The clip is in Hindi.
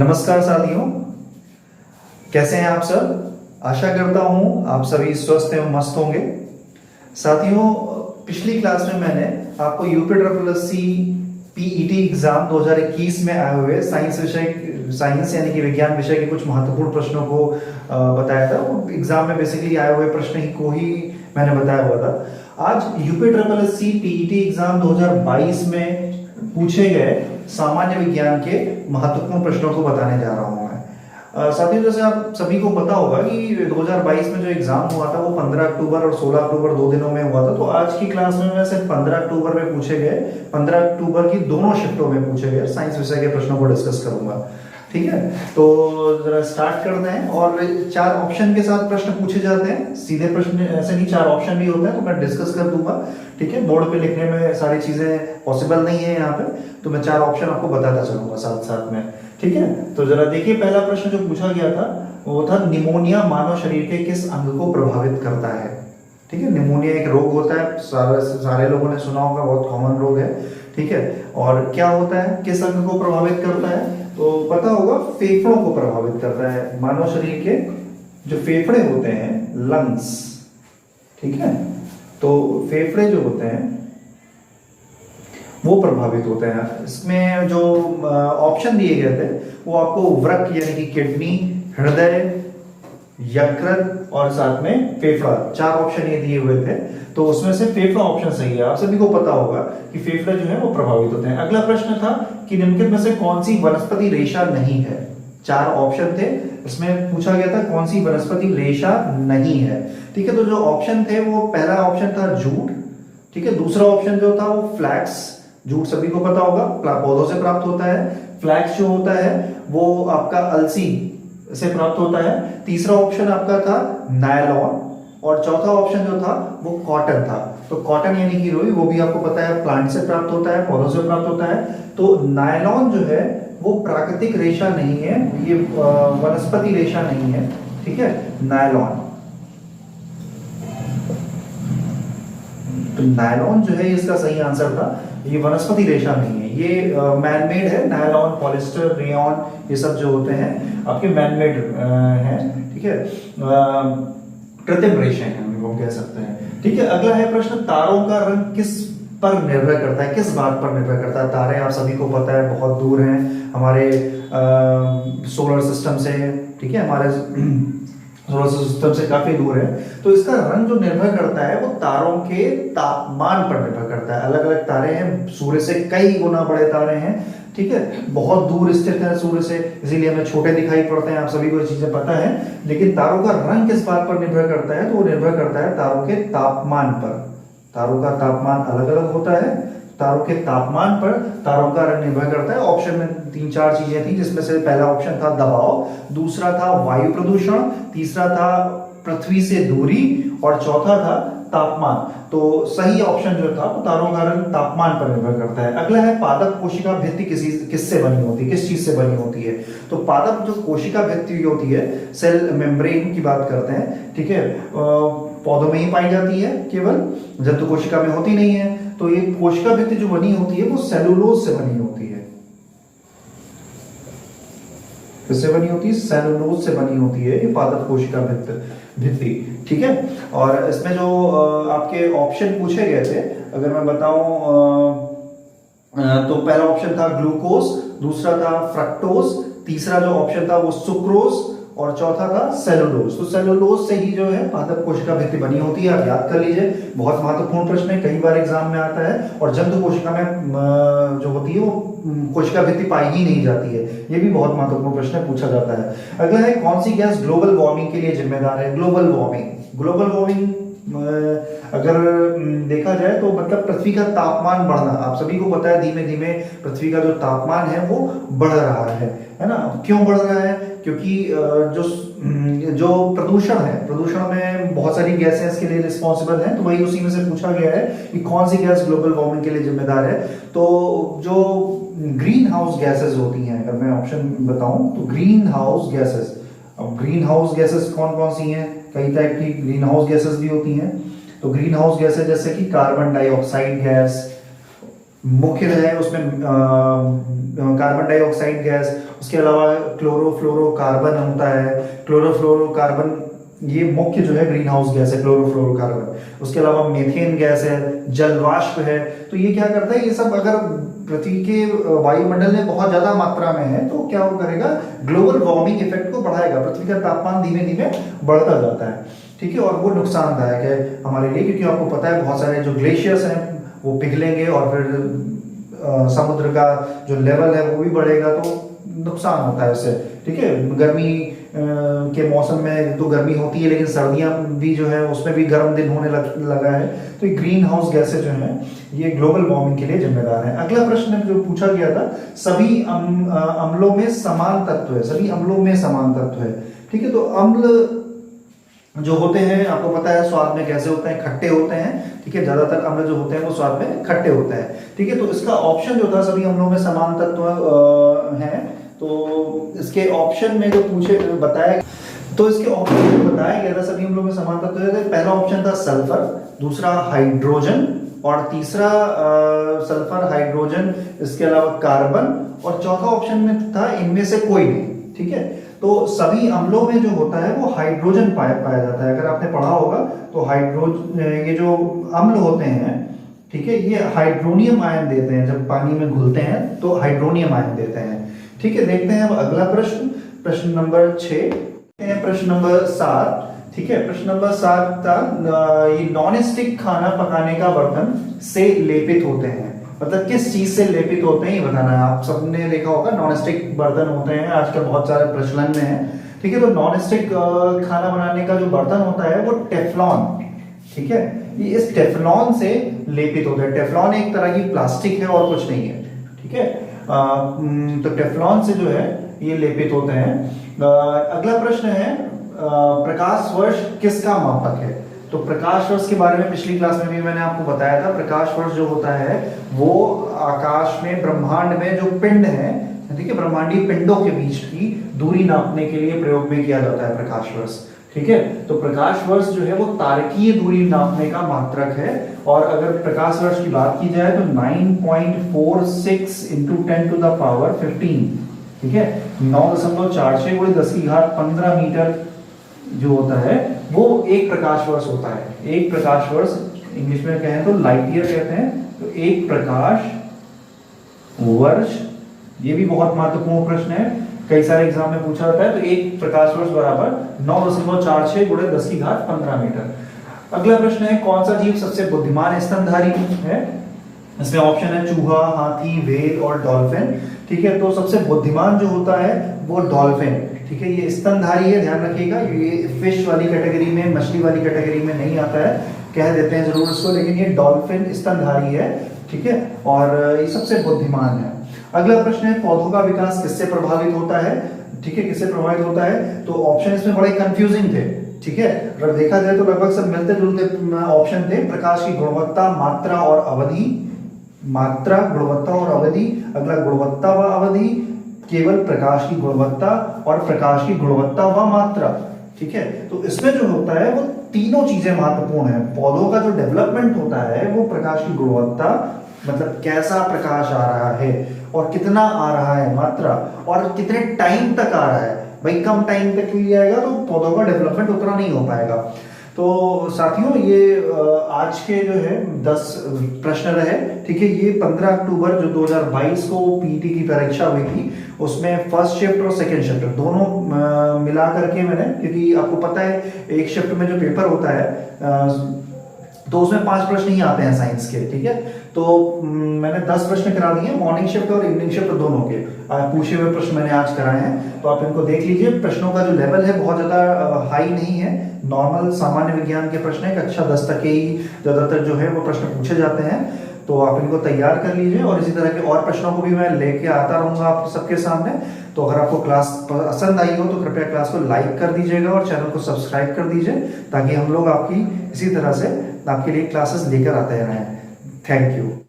नमस्कार साथियों, कैसे हैं आप सब। आशा करता हूं आप सभी स्वस्थ एवं मस्त होंगे। साथियों, पिछली क्लास में मैंने आपको यूपीएससी पीईटी एग्जाम 2021 में आए हुए साइंस यानी कि विज्ञान विषय के कुछ महत्वपूर्ण प्रश्नों को बताया था। एग्जाम में बेसिकली आए हुए प्रश्न ही को ही मैंने बताया हुआ था। आज यूपीएससी पीईटी एग्जाम 2022 में पूछे गए सामान्य विज्ञान के महत्वपूर्ण प्रश्नों को बताने जा रहा हूं मैं। साथियों, जैसे आप सभी को पता होगा कि 2022 में जो एग्जाम हुआ था वो 15 अक्टूबर और 16 अक्टूबर 2 दिनों में हुआ था। तो आज की क्लास में मैं सिर्फ 15 अक्टूबर में पूछे गए 15 अक्टूबर की दोनों शिफ्टों में पूछे गए साइंस विषय के प्रश्नों को डिस्कस करूंगा। ठीक है, तो जरा स्टार्ट करते हैं। और 4 ऑप्शन के साथ प्रश्न पूछे जाते हैं, सीधे प्रश्न ऐसे नहीं, 4 ऑप्शन भी होते हैं, तो मैं डिस्कस कर दूंगा। ठीक है, बोर्ड पे लिखने में सारी चीजें पॉसिबल नहीं है यहाँ पे, तो मैं 4 ऑप्शन आपको बताता चलूंगा साथ साथ में। ठीक है, तो जरा देखिए, पहला प्रश्न जो पूछा गया था वो था निमोनिया मानव शरीर के किस अंग को प्रभावित करता है। ठीक है, निमोनिया एक रोग होता है, सारे लोगों ने सुना होगा, बहुत कॉमन रोग है। ठीक है, और क्या होता है, किस अंग को प्रभावित करता है, तो पता होगा फेफड़ों को प्रभावित करता है। मानव शरीर के जो फेफड़े होते हैं, लंग्स, ठीक है, तो फेफड़े जो होते हैं वो प्रभावित होते हैं। इसमें जो ऑप्शन दिए गए थे वो आपको वृक्क यानी कि किडनी, हृदय, यकृत और साथ में फेफड़ा, 4 ऑप्शन ये दिए हुए थे। तो उसमें से फेफड़ा ऑप्शन सही है। आप सभी को पता होगा कि फेफड़े जो है वो प्रभावित होते हैं। अगला प्रश्न था कि निम्नलिखित में से कौन सी वनस्पति रेशा नहीं है। 4 ऑप्शन थे, इसमें पूछा गया था कौन सी वनस्पति रेशा नहीं है। ठीक है, तो जो ऑप्शन थे वो पहला ऑप्शन था जूट। ठीक है, दूसरा ऑप्शन जो था वो फ्लैक्स, जूट सभी को पता होगा पौधों से प्राप्त होता है। फ्लैक्स जो होता है वो आपका अलसी से प्राप्त होता है। तीसरा ऑप्शन आपका था नायलॉन और चौथा ऑप्शन जो था वो कॉटन था। तो कॉटन यानी कि रुई, वो भी आपको पता है प्लांट से प्राप्त होता है, पौधों से प्राप्त होता है। तो नायलॉन जो है वो प्राकृतिक रेशा नहीं है, ये वनस्पति रेशा नहीं है। ठीक है, नायलॉन, तो नायलॉन जो है इसका सही आंसर था, ये वनस्पति रेशा नहीं है, ये मैनमेड है। नायलॉन, पॉलिस्टर, रेयॉन, ये सब जो होते हैं आपके मैनमेड हैं। ठीक है, कृत्रिम रेशे हैं, हम कह सकते हैं। ठीक है, अगला है प्रश्न, तारों का रंग किस पर निर्भर करता है, किस बात पर निर्भर करता है। तारे आप सभी को पता है बहुत दूर हैं हमारे सोलर सिस्टम से। ठीक है, हमारे सोलर सिस्टम से काफी दूर है। तो इसका रंग जो निर्भर करता है वो तारों के तापमान पर निर्भर करता है। अलग अलग तारे हैं, सूर्य से कई गुना बड़े तारे हैं। ठीक है, बहुत दूर स्थित है सूर्य से, इसीलिए हमें छोटे दिखाई पड़ते हैं, आप सभी को ये चीजें पता है। लेकिन तारों का रंग किस बात पर निर्भर करता है, तो वो निर्भर करता है तारों के तापमान पर। तारों का तापमान अलग अलग होता है, तारों के तापमान पर तारों का रंग निर्भर करता है। ऑप्शन में 3-4 चीजें थी, जिसमें से पहला ऑप्शन था दबाव, दूसरा था वायु प्रदूषण, तीसरा था पृथ्वी से दूरी और चौथा था तापमान। तो सही ऑप्शन जो था वो तारों का रंग तापमान पर निर्भर करता है। अगला है पादप कोशिका भित्ति किससे बनी होती है, किस चीज से बनी होती है। तो पादप जो कोशिका भित्ति होती है, सेल मेम्ब्रेन की बात करते हैं। ठीक है, पौधों में ही पाई जाती है, केवल जंतु कोशिका में होती नहीं है। तो ये कोशिका भित्ति जो बनी होती है वो सेलुलोज से बनी होती है। किससे बनी होती है, सेलुलोज से बनी होती है ये पादप कोशिका भित्ति। ठीक है, और इसमें जो आपके ऑप्शन पूछे गए थे, अगर मैं बताऊं तो पहला ऑप्शन था ग्लूकोज, दूसरा था फ्रक्टोज, तीसरा जो ऑप्शन था वो सुक्रोज और चौथा था सेलुलोज। तो सेलुलोज से ही जो है पादप कोशिका भित्ति बनी होती है। आप याद कर लीजिए, बहुत महत्वपूर्ण प्रश्न है, कई बार एग्जाम में आता है। और जंतु कोशिका में जो होती है वो कोशिका भित्ति पाई ही नहीं जाती है, ये भी बहुत महत्वपूर्ण प्रश्न है, पूछा जाता है। अगला है कौन सी गैस ग्लोबल वार्मिंग के लिए जिम्मेदार है। ग्लोबल वार्मिंग अगर देखा जाए तो मतलब पृथ्वी का तापमान बढ़ना, आप सभी को पता है धीमे धीमे पृथ्वी का जो तापमान है वो बढ़ रहा है ना। क्यों बढ़ रहा है, क्योंकि जो प्रदूषण है, प्रदूषण में बहुत सारी गैसें इसके लिए रिस्पॉन्सिबल हैं। तो वही उसी में से पूछा गया है कि कौन सी गैस ग्लोबल वार्मिंग के लिए जिम्मेदार है। तो जो ग्रीन हाउस गैसेस होती हैं, अगर मैं ऑप्शन बताऊं तो ग्रीन हाउस गैसेस। अब ग्रीन हाउस गैसेस कौन कौन सी हैं, कई टाइप की ग्रीन हाउस गैसेस भी होती हैं। तो ग्रीन हाउस गैसेस जैसे कि कार्बन डाइऑक्साइड गैस, मुख्य है उसमें कार्बन डाइऑक्साइड गैस, उसके अलावा क्लोरोफ्लोरोकार्बन होता है। क्लोरोफ्लोरोकार्बन ये मुख्य जो है ग्रीन हाउस गैस है, क्लोरोफ्लोरोकार्बन। उसके अलावा मीथेन गैस है, जलवाष्प है। तो ये क्या करता है, ये सब अगर पृथ्वी के वायुमंडल में बहुत ज्यादा मात्रा में है तो क्या वो करेगा, ग्लोबल वार्मिंग इफेक्ट को बढ़ाएगा, पृथ्वी का तापमान धीमे धीमे बढ़ता जाता है, ठीक है। और वो नुकसानदायक है हमारे लिए, क्योंकि आपको पता है बहुत सारे जो ग्लेशियर्स हैं वो पिघलेंगे और फिर समुद्र का जो लेवल है वो भी बढ़ेगा, तो नुकसान होता है उससे, ठीक है। गर्मी के मौसम में तो गर्मी होती है, लेकिन सर्दियां भी जो है उसमें भी गर्म दिन होने लगा है। तो ये ग्रीन हाउस गैसें जो हैं ये ग्लोबल वार्मिंग के लिए जिम्मेदार है। अगला प्रश्न जो पूछा गया था, सभी अम्लों में समान तत्व है, सभी अम्लों में समान तत्व है, ठीक है। तो अम्ल जो होते हैं आपको पता है स्वाद में कैसे होते हैं, खट्टे होते हैं, ठीक है। ज्यादातर अम्ल जो होते हैं वो स्वाद में खट्टे होते हैं, ठीक है। तो इसका ऑप्शन जो था सभी अम्लों में समान तत्व है, तो इसके ऑप्शन में जो बताया, तो इसके ऑप्शन में बताया गया था सभी अम्लों में समान तत्व है। पहला ऑप्शन था सल्फर, दूसरा हाइड्रोजन, और तीसरा सल्फर, हाइड्रोजन, इसके अलावा कार्बन, और चौथा ऑप्शन में था इनमें से कोई नहीं, ठीक है। तो सभी अम्लों में जो होता है वो हाइड्रोजन पाया जाता है। अगर आपने पढ़ा होगा तो हाइड्रोजन, ये जो अम्ल होते हैं, ठीक है, ये हाइड्रोनियम आयन देते हैं, जब पानी में घुलते हैं तो हाइड्रोनियम आयन देते हैं, ठीक है। देखते हैं अब अगला प्रश्न, प्रश्न नंबर 6, प्रश्न नंबर 7, ठीक है। प्रश्न नंबर 7 था, ये नॉन स्टिक खाना पकाने का बर्तन से लेपित होते हैं, मतलब किस चीज से लेपित होते हैं ये बताना है। आप सबने देखा होगा नॉन स्टिक बर्तन होते हैं, आजकल बहुत सारे प्रचलन में है, ठीक है। तो नॉन स्टिक खाना बनाने का जो बर्तन होता है वो टेफ्लॉन, ठीक है, ये इस टेफ्लॉन से लेपित होता है। टेफ्लॉन एक तरह की प्लास्टिक है और कुछ नहीं है, ठीक है। तो टेफ्लॉन से जो है ये लेपित होते हैं। अगला प्रश्न है, प्रकाश वर्ष किसका मापक है। तो प्रकाश वर्ष के बारे में पिछली क्लास में भी मैंने आपको बताया था। प्रकाश वर्ष जो होता है वो आकाश में, ब्रह्मांड में जो पिंड है, ठीक है, ब्रह्मांडीय पिंडों के बीच की दूरी नापने के लिए प्रयोग में किया जाता है प्रकाश वर्ष, ठीक है। तो प्रकाश वर्ष जो है वो तारकीय दूरी नापने का मात्रक है। और अगर प्रकाश वर्ष की बात की जाए तो 9.46 × 10⁻15, ठीक है, 9.46 × 10⁻15 मीटर जो होता है वो एक प्रकाश वर्ष होता है। एक प्रकाश वर्ष इंग्लिश में कहें तो लाइट ईयर कहते हैं। तो एक प्रकाश वर्ष, ये भी बहुत महत्वपूर्ण प्रश्न है, कई सारे एग्जाम में पूछा जाता है। तो एक प्रकाश वर्ष बराबर 9.46 × 10⁻15 मीटर। अगला प्रश्न है, कौन सा जीव सबसे बुद्धिमान स्तनधारी है। इसमें ऑप्शन है चूहा, हाथी, व्हेल और डॉल्फिन, ठीक है। तो सबसे बुद्धिमान जो होता है वो डॉल्फिन, ठीक है। ये स्तनधारी है, ध्यान रखिएगा, ये फिश वाली कैटेगरी में, मछली वाली कैटेगरी में नहीं आता है, कह देते हैं जरूर इसको, लेकिन ये डॉल्फिन स्तनधारी है, ठीक है, और ये सबसे बुद्धिमान है। अगला प्रश्न है, पौधों का विकास किससे प्रभावित होता है, ठीक है, किससे प्रभावित होता है। तो ऑप्शन इसमें बड़े कंफ्यूजिंग थे, ठीक है। अगर देखा जाए तो लगभग सब मिलते जुलते ऑप्शन थे। प्रकाश की गुणवत्ता, मात्रा और अवधि, मात्रा, गुणवत्ता और अवधि। अगला गुणवत्ता व अवधि, केवल प्रकाश की गुणवत्ता, और प्रकाश की गुणवत्ता व मात्रा, ठीक है। तो इसमें जो होता है वो तीनों चीजें महत्वपूर्ण है। पौधों का जो डेवलपमेंट होता है वो प्रकाश की गुणवत्ता, मतलब कैसा प्रकाश आ रहा है और कितना आ रहा है, मात्रा, और कितने टाइम तक आ रहा है। भाई कम टाइम तक लिया जाएगा तो पौधों का डेवलपमेंट उतना नहीं हो पाएगा। तो साथियों ये आज के जो है 10 प्रश्न रहे, ठीक है। ये 15 अक्टूबर जो 2022 को पीटी की परीक्षा हुई थी उसमें फर्स्ट शिफ्ट और सेकंड शिफ्ट दोनों मिला करके मैंने, क्योंकि आपको पता है एक शिफ्ट में जो पेपर होता है तो उसमें 5 प्रश्न ही आते हैं साइंस के, ठीक है। तो मैंने 10 प्रश्न करा दिए, मॉर्निंग शिफ्ट और इवनिंग शिफ्ट दोनों के पूछे हुए प्रश्न मैंने आज कराए हैं। तो आप इनको देख लीजिए। प्रश्नों का जो लेवल है बहुत ज्यादा हाई नहीं है, नॉर्मल सामान्य विज्ञान के प्रश्न है, कक्षा 10 तक के ही ज्यादातर जो है वो प्रश्न पूछे जाते हैं। तो आप इनको तैयार कर लीजिए, और इसी तरह के और प्रश्नों को भी मैं लेके आता रहूंगा आप सबके सामने। तो अगर आपको क्लास पसंद आई हो तो कृपया क्लास को लाइक कर दीजिएगा और चैनल को सब्सक्राइब कर दीजिए, ताकि हम लोग आपकी इसी तरह से आपके लिए क्लासेस लेकर आते रहें। Thank you.